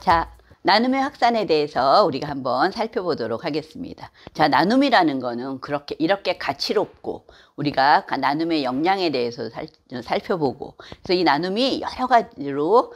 자, 나눔의 확산에 대해서 우리가 한번 살펴보도록 하겠습니다. 자, 나눔이라는 거는 이렇게 가치롭고 우리가 나눔의 역량에 대해서 살펴보고, 그래서 이 나눔이 여러 가지로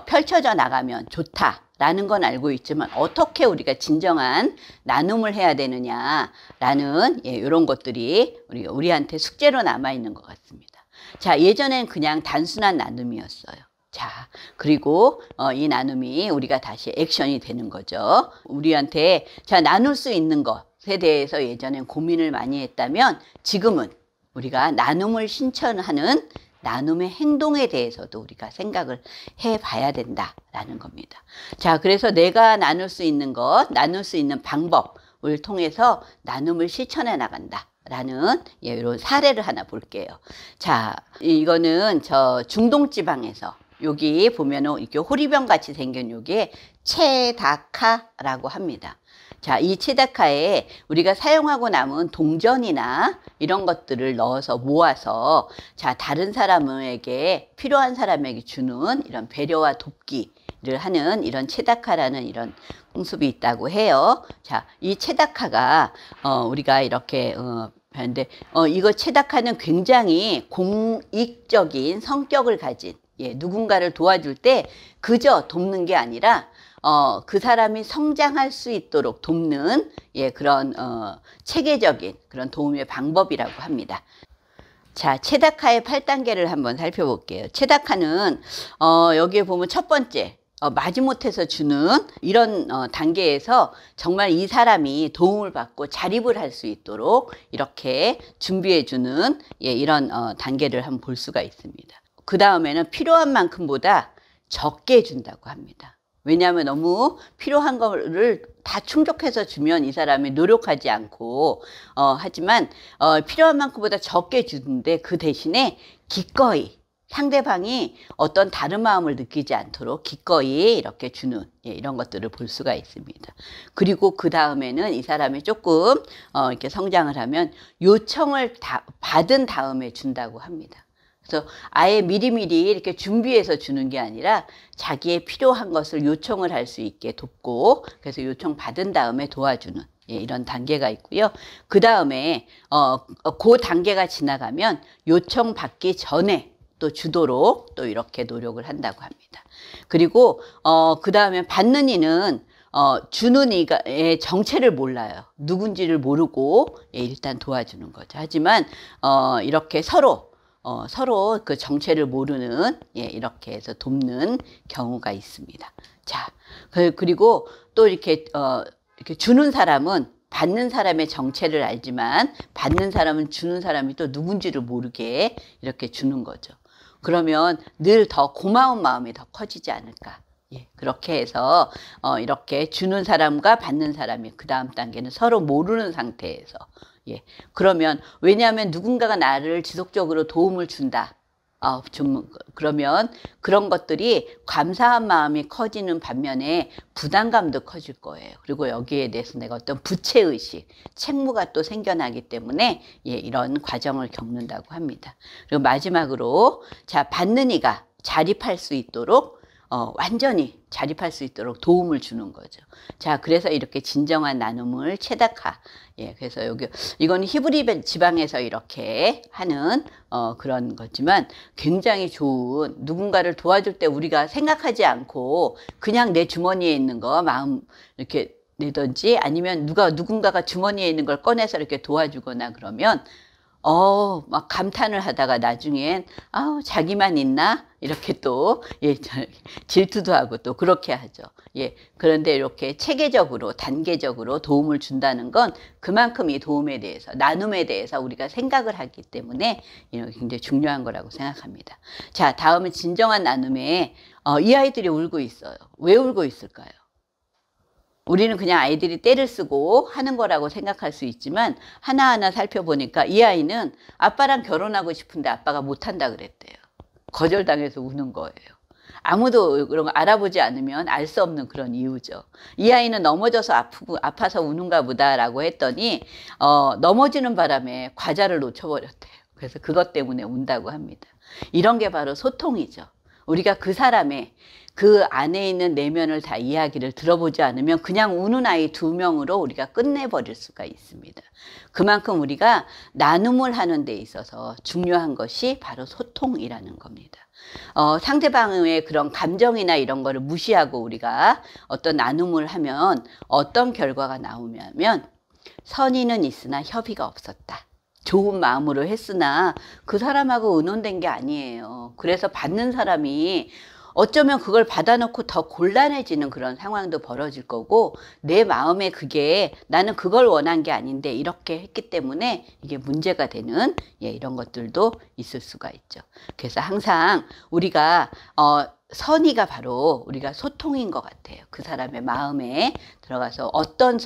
펼쳐져 나가면 좋다라는 건 알고 있지만, 어떻게 우리가 진정한 나눔을 해야 되느냐라는 이런 것들이 우리한테 숙제로 남아 있는 것 같습니다. 자, 예전엔 그냥 단순한 나눔이었어요. 자, 그리고 이 나눔이 우리가 다시 액션이 되는 거죠. 우리한테 나눌 수 있는 것에 대해서 예전엔 고민을 많이 했다면, 지금은 우리가 나눔을 실천하는 나눔의 행동에 대해서도 우리가 생각을 해봐야 된다라는 겁니다. 자, 그래서 내가 나눌 수 있는 것, 나눌 수 있는 방법을 통해서 나눔을 실천해 나간다 라는 이런 사례를 하나 볼게요. 자, 이거는 저 중동 지방에서, 여기 보면은 이렇게 호리병 같이 생긴 요게 체다카라고 합니다. 자, 이 체다카에 우리가 사용하고 남은 동전이나 이런 것들을 넣어서 모아서 다른 사람에게, 필요한 사람에게 주는 이런 배려와 돕기를 하는 이런 체다카라는 이런 풍습이 있다고 해요. 자, 이 체다카가 우리가 이렇게 근데 이거 체다카는 굉장히 공익적인 성격을 가진, 누군가를 도와줄 때 그저 돕는 게 아니라 그 사람이 성장할 수 있도록 돕는 그런 체계적인 그런 도움의 방법이라고 합니다. 자, 체다카의 8단계를 한번 살펴볼게요. 체다카는 여기에 보면 첫 번째, 마지못해서 주는 이런 단계에서 정말 이 사람이 도움을 받고 자립을 할 수 있도록 이렇게 준비해 주는 이런 단계를 한번 볼 수가 있습니다. 그 다음에는 필요한 만큼보다 적게 준다고 합니다. 왜냐하면 너무 필요한 거를 다 충족해서 주면 이 사람이 노력하지 않고 하지만 필요한 만큼보다 적게 주는데, 그 대신에 기꺼이 상대방이 어떤 다른 마음을 느끼지 않도록 기꺼이 이렇게 주는 이런 것들을 볼 수가 있습니다. 그리고 그 다음에는 이 사람이 조금 이렇게 성장을 하면 요청을 받은 다음에 준다고 합니다. 그래서 아예 미리미리 이렇게 준비해서 주는 게 아니라 자기의 필요한 것을 요청을 할 수 있게 돕고, 그래서 요청 받은 다음에 도와주는 이런 단계가 있고요. 그 다음에 그 단계가 지나가면 요청 받기 전에 또 주도록 또 이렇게 노력을 한다고 합니다. 그리고 그 다음에 받는 이는 주는 이의 정체를 몰라요. 누군지를 모르고 일단 도와주는 거죠. 하지만 이렇게 서로 그 정체를 모르는 이렇게 해서 돕는 경우가 있습니다. 자, 그리고 또 이렇게 주는 사람은 받는 사람의 정체를 알지만, 받는 사람은 주는 사람이 또 누군지를 모르게 이렇게 주는 거죠. 그러면 늘 더 고마운 마음이 더 커지지 않을까. 그렇게 해서 이렇게 주는 사람과 받는 사람이 그 다음 단계는 서로 모르는 상태에서, 그러면, 왜냐하면 누군가가 나를 지속적으로 도움을 준다. 그러면 그런 것들이 감사한 마음이 커지는 반면에 부담감도 커질 거예요. 그리고 여기에 대해서 내가 어떤 부채의식, 책무가 또 생겨나기 때문에 이런 과정을 겪는다고 합니다. 그리고 마지막으로, 받는 이가 자립할 수 있도록 완전히 자립할 수 있도록 도움을 주는 거죠. 자, 그래서 이렇게 진정한 나눔을 체다카. 그래서 이건 히브리 지방에서 이렇게 하는 그런 거지만, 굉장히 좋은, 누군가를 도와줄 때 우리가 생각하지 않고 그냥 내 주머니에 있는 거 마음 이렇게 내든지, 아니면 누군가가 주머니에 있는 걸 꺼내서 이렇게 도와주거나 그러면 막 감탄을 하다가 나중엔 자기만 있나? 이렇게 또 질투도 하고 또 그렇게 하죠. 그런데 이렇게 체계적으로, 단계적으로 도움을 준다는 건 그만큼 이 도움에 대해서, 나눔에 대해서 우리가 생각을 하기 때문에 굉장히 중요한 거라고 생각합니다. 자, 다음은 진정한 나눔에 이 아이들이 울고 있어요. 왜 울고 있을까요? 우리는 그냥 아이들이 떼를 쓰고 하는 거라고 생각할 수 있지만, 하나하나 살펴보니까 이 아이는 아빠랑 결혼하고 싶은데 아빠가 못한다 그랬대요. 거절당해서 우는 거예요. 아무도 그런 거 알아보지 않으면 알 수 없는 그런 이유죠. 이 아이는 넘어져서 아파서 우는가 보다라고 했더니 넘어지는 바람에 과자를 놓쳐버렸대요. 그래서 그것 때문에 운다고 합니다. 이런 게 바로 소통이죠. 우리가 그 사람의 그 안에 있는 내면을 다 이야기를 들어보지 않으면 그냥 우는 아이 2명으로 우리가 끝내버릴 수가 있습니다. 그만큼 우리가 나눔을 하는 데 있어서 중요한 것이 바로 소통이라는 겁니다. 상대방의 그런 감정이나 이런 거를 무시하고 우리가 어떤 나눔을 하면 어떤 결과가 나오냐면 선의는 있으나 협의가 없었다. 좋은 마음으로 했으나 그 사람하고 의논된 게 아니에요. 그래서 받는 사람이 어쩌면 그걸 받아놓고 더 곤란해지는 그런 상황도 벌어질 거고, 내 마음에 그게 나는 그걸 원한 게 아닌데 이렇게 했기 때문에 이게 문제가 되는 이런 것들도 있을 수가 있죠. 그래서 항상 우리가 선의가 바로 우리가 소통인 것 같아요. 그 사람의 마음에 들어가서 어떤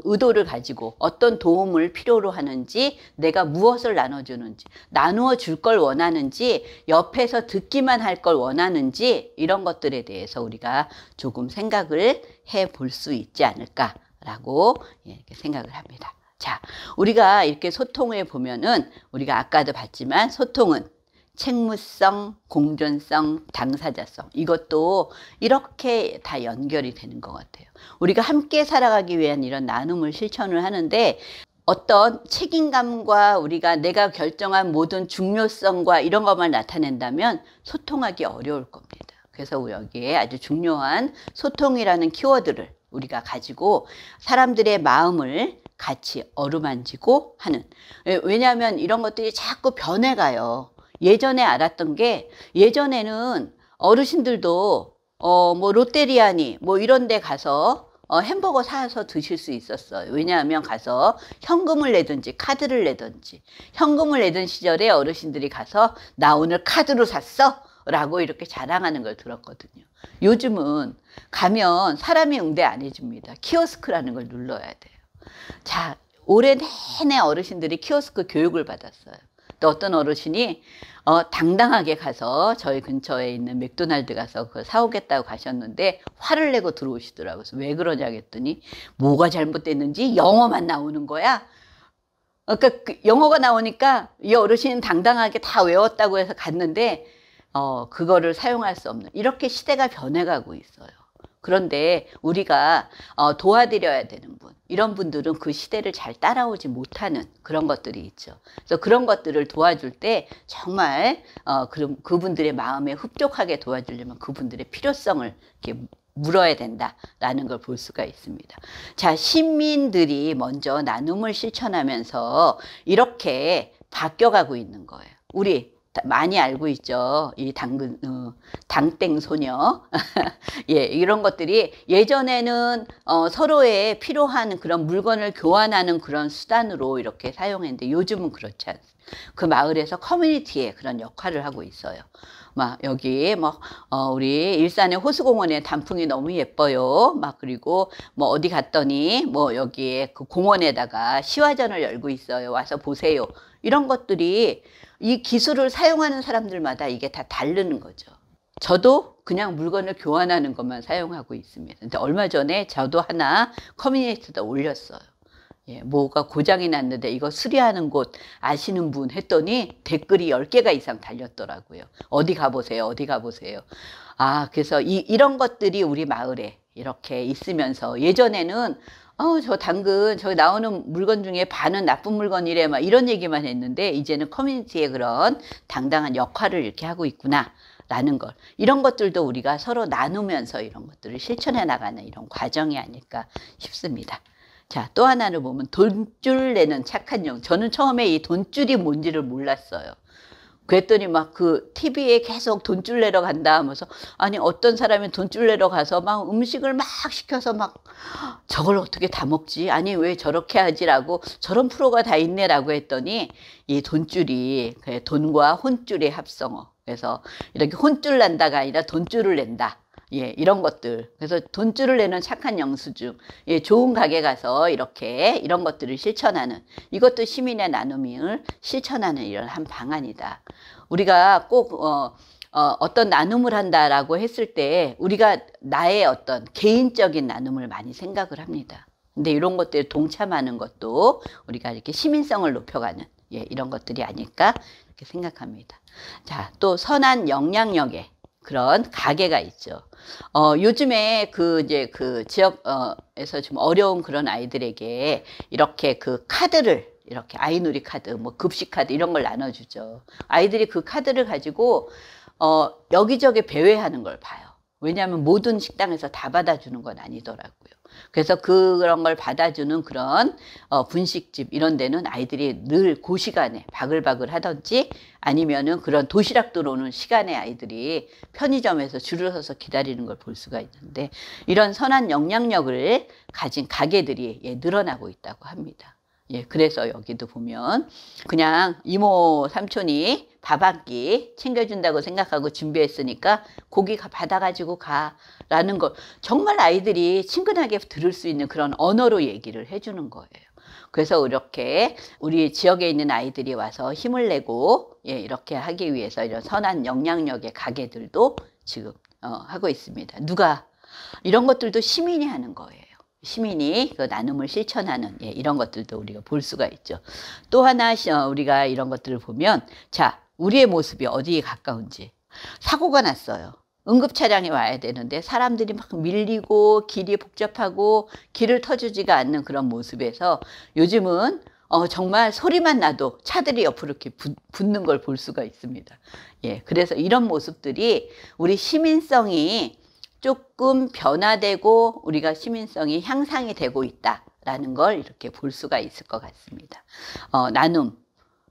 의도를 가지고 어떤 도움을 필요로 하는지, 내가 무엇을 나눠주는지, 나누어 줄 걸 원하는지, 옆에서 듣기만 할 걸 원하는지, 이런 것들에 대해서 우리가 조금 생각을 해 볼 수 있지 않을까라고 이렇게 생각을 합니다. 자, 우리가 이렇게 소통을 보면은 우리가 아까도 봤지만 소통은 책무성, 공존성, 당사자성, 이것도 이렇게 다 연결이 되는 것 같아요. 우리가 함께 살아가기 위한 이런 나눔을 실천을 하는데 어떤 책임감과 내가 결정한 모든 중요성과 이런 것만 나타낸다면 소통하기 어려울 겁니다. 그래서 여기에 아주 중요한 소통이라는 키워드를 우리가 가지고 사람들의 마음을 같이 어루만지고 하는, 왜냐하면 이런 것들이 자꾸 변해가요. 예전에 알았던 게, 예전에는 어르신들도 뭐 롯데리아니 뭐 이런 데 가서 햄버거 사서 드실 수 있었어요. 왜냐하면 가서 현금을 내든지 카드를 내든지, 현금을 내던 시절에 어르신들이 가서 나 오늘 카드로 샀어 라고 이렇게 자랑하는 걸 들었거든요. 요즘은 가면 사람이 응대 안 해줍니다. 키오스크라는 걸 눌러야 돼요. 자, 올해 내내 어르신들이 키오스크 교육을 받았어요. 또 어떤 어르신이 당당하게 가서 저희 근처에 있는 맥도날드 가서 그걸 사오겠다고 가셨는데 화를 내고 들어오시더라고요. 그래서 왜 그러냐 했더니 뭐가 잘못됐는지 영어만 나오는 거야. 그러니까 영어가 나오니까 이 어르신은 당당하게 다 외웠다고 해서 갔는데 그거를 사용할 수 없는, 이렇게 시대가 변해가고 있어요. 그런데 우리가 도와드려야 되는 분, 이런 분들은 그 시대를 잘 따라오지 못하는 그런 것들이 있죠. 그래서 그런 것들을 도와줄 때 정말 그분들의 마음에 흡족하게 도와주려면 그분들의 필요성을 이렇게 물어야 된다라는 걸 볼 수가 있습니다. 자, 시민들이 먼저 나눔을 실천하면서 이렇게 바뀌어가고 있는 거예요. 우리 많이 알고 있죠. 이 당땡 소녀. 예, 이런 것들이 예전에는 서로의 필요한 그런 물건을 교환하는 그런 수단으로 이렇게 사용했는데 요즘은 그렇지 않습니다. 그 마을에서 커뮤니티의 그런 역할을 하고 있어요. 막 여기 우리 일산의 호수공원에 단풍이 너무 예뻐요. 그리고 어디 갔더니 여기에 그 공원에다가 시화전을 열고 있어요. 와서 보세요. 이런 것들이 이 기술을 사용하는 사람들마다 이게 다 다르는 거죠. 저도 그냥 물건을 교환하는 것만 사용하고 있습니다. 근데 얼마 전에 저도 하나 커뮤니티에다 올렸어요. 예, 뭐가 고장이 났는데 이거 수리하는 곳 아시는 분 했더니 댓글이 10개가 이상 달렸더라고요. 어디 가보세요. 어디 가보세요. 그래서 이런 것들이 우리 마을에 이렇게 있으면서 예전에는 저 당근 저기 나오는 물건 중에 반은 나쁜 물건이래 이런 얘기만 했는데 이제는 커뮤니티의 그런 당당한 역할을 이렇게 하고 있구나 라는 걸, 이런 것들도 우리가 서로 나누면서 이런 것들을 실천해 나가는 이런 과정이 아닐까 싶습니다. 자, 또 하나를 보면 돈줄 내는 착한 영. 저는 처음에 이 돈줄이 뭔지를 몰랐어요. 그랬더니 그 TV에 계속 돈줄 내러 간다 하면서, 아니 어떤 사람이 돈줄 내러 가서 음식을 막 시켜서 저걸 어떻게 다 먹지? 아니 왜 저렇게 하지라고, 저런 프로가 다 있네라고 했더니 이 돈줄이 돈과 혼줄의 합성어. 그래서 이렇게 혼줄 난다가 아니라 돈줄을 낸다. 예, 이런 것들. 그래서 돈줄을 내는 착한 영수증. 예, 좋은 가게 가서 이런 것들을 실천하는, 이것도 시민의 나눔을 실천하는 이런 한 방안이다. 우리가 꼭 어떤 나눔을 한다라고 했을 때 우리가 나의 어떤 개인적인 나눔을 많이 생각을 합니다. 근데 이런 것들에 동참하는 것도 우리가 이렇게 시민성을 높여가는 이런 것들이 아닐까 이렇게 생각합니다. 자, 또 선한 영향력에 그런 가게가 있죠. 요즘에 이제 지역에서 좀 어려운 그런 아이들에게 이렇게 그 카드를 이렇게 아이누리 카드, 뭐 급식 카드 이런 걸 나눠주죠. 아이들이 그 카드를 가지고 여기저기 배회하는 걸 봐요. 왜냐하면 모든 식당에서 다 받아주는 건 아니더라고요. 그래서 그런 걸 받아주는 그런 분식집 이런 데는 아이들이 늘 그 시간에 바글바글 하든지 아니면은 그런 도시락 들어오는 시간에 아이들이 편의점에서 줄을 서서 기다리는 걸 볼 수가 있는데, 이런 선한 영향력을 가진 가게들이 늘어나고 있다고 합니다. 그래서 여기도 보면 그냥 이모 삼촌이 밥 한 끼 챙겨준다고 생각하고 준비했으니까 고기 받아가지고 가라는 걸 정말 아이들이 친근하게 들을 수 있는 그런 언어로 얘기를 해주는 거예요. 그래서 이렇게 우리 지역에 있는 아이들이 와서 힘을 내고 이렇게 하기 위해서 이런 선한 영향력의 가게들도 지금 하고 있습니다. 누가 이런 것들도 시민이 하는 거예요. 시민이 그 나눔을 실천하는 이런 것들도 우리가 볼 수가 있죠. 또 하나 우리가 이런 것들을 보면, 자, 우리의 모습이 어디에 가까운지. 사고가 났어요. 응급차량이 와야 되는데 사람들이 막 밀리고 길이 복잡하고 길을 터주지가 않는 그런 모습에서 요즘은 정말 소리만 나도 차들이 옆으로 이렇게 붙는 걸 볼 수가 있습니다. 그래서 이런 모습들이 우리 시민성이 조금 변화되고 우리가 시민성이 향상이 되고 있다라는 걸 이렇게 볼 수가 있을 것 같습니다. 나눔.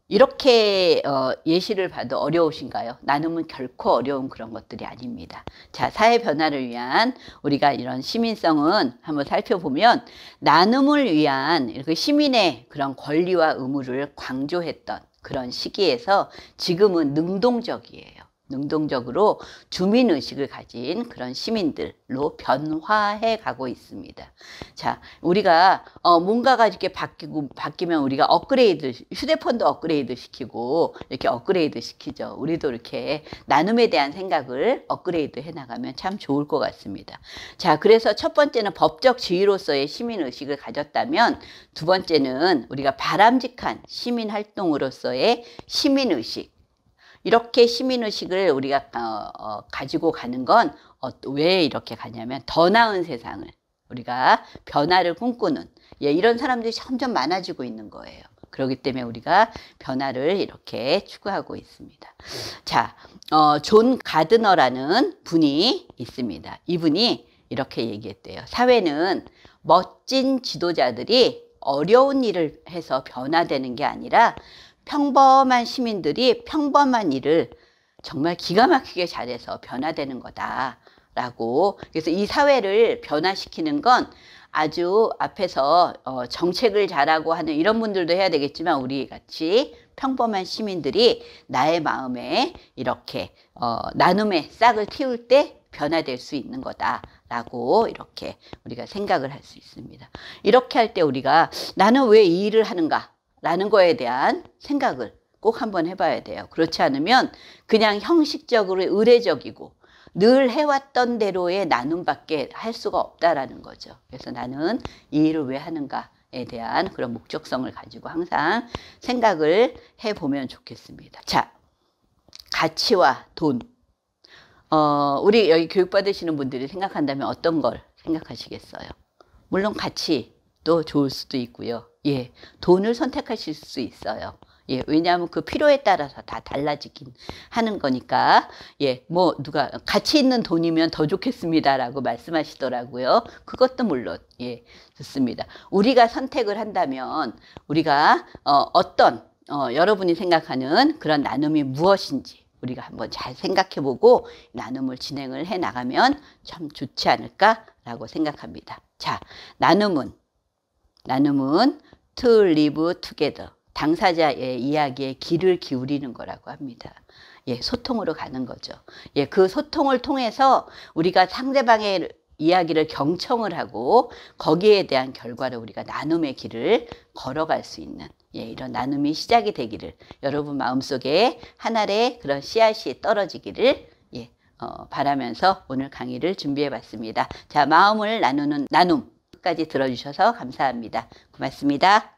이렇게 예시를 봐도 어려우신가요? 나눔은 결코 어려운 그런 것들이 아닙니다. 자, 사회 변화를 위한 우리가 이런 시민성은 한번 살펴보면, 나눔을 위한 이렇게 시민의 그런 권리와 의무를 강조했던 그런 시기에서 지금은 능동적이에요. 능동적으로 주민의식을 가진 그런 시민들로 변화해 가고 있습니다. 자, 우리가 뭔가가 이렇게 바뀌면 우리가 휴대폰도 업그레이드 시키고 이렇게 업그레이드 시키죠. 우리도 이렇게 나눔에 대한 생각을 업그레이드 해 나가면 참 좋을 것 같습니다. 자, 그래서 첫 번째는 법적 지위로서의 시민의식을 가졌다면, 두 번째는 우리가 바람직한 시민활동으로서의 시민의식. 이렇게 시민의식을 우리가 가지고 가는 건 왜 이렇게 가냐면, 더 나은 세상을 우리가 변화를 꿈꾸는 이런 사람들이 점점 많아지고 있는 거예요. 그렇기 때문에 우리가 변화를 이렇게 추구하고 있습니다. 자, 존 가드너라는 분이 있습니다. 이분이 이렇게 얘기했대요. 사회는 멋진 지도자들이 어려운 일을 해서 변화되는 게 아니라 평범한 시민들이 평범한 일을 정말 기가 막히게 잘해서 변화되는 거다라고. 그래서 이 사회를 변화시키는 건 아주 앞에서 정책을 잘하고 하는 이런 분들도 해야 되겠지만, 우리 같이 평범한 시민들이 나의 마음에 이렇게 나눔의 싹을 틔울 때 변화될 수 있는 거다라고 이렇게 우리가 생각을 할 수 있습니다. 이렇게 할 때 우리가 나는 왜 이 일을 하는가? 라는 거에 대한 생각을 꼭 한번 해봐야 돼요. 그렇지 않으면 그냥 형식적으로 의례적이고 늘 해왔던 대로의 나눔밖에 할 수가 없다라는 거죠. 그래서 나는 이 일을 왜 하는가에 대한 그런 목적성을 가지고 항상 생각을 해보면 좋겠습니다. 자, 가치와 돈. 우리 여기 교육받으시는 분들이 생각한다면 어떤 걸 생각하시겠어요? 물론 가치도 좋을 수도 있고요. 돈을 선택하실 수 있어요. 왜냐하면 그 필요에 따라서 다 달라지긴 하는 거니까. 뭐 누가 가치 있는 돈이면 더 좋겠습니다라고 말씀하시더라고요. 그것도 물론 좋습니다. 우리가 선택을 한다면 우리가 여러분이 생각하는 그런 나눔이 무엇인지 우리가 한번 잘 생각해보고 나눔을 진행을 해 나가면 참 좋지 않을까라고 생각합니다. 자, 나눔은 to live together. 당사자의 이야기에 귀를 기울이는 거라고 합니다. 소통으로 가는 거죠. 그 소통을 통해서 우리가 상대방의 이야기를 경청을 하고 거기에 대한 결과를 우리가 나눔의 길을 걸어갈 수 있는 이런 나눔이 시작이 되기를, 여러분 마음속에 하나의 그런 씨앗이 떨어지기를 바라면서 오늘 강의를 준비해 봤습니다. 자, 마음을 나누는 나눔 까지 들어주셔서 감사합니다. 고맙습니다.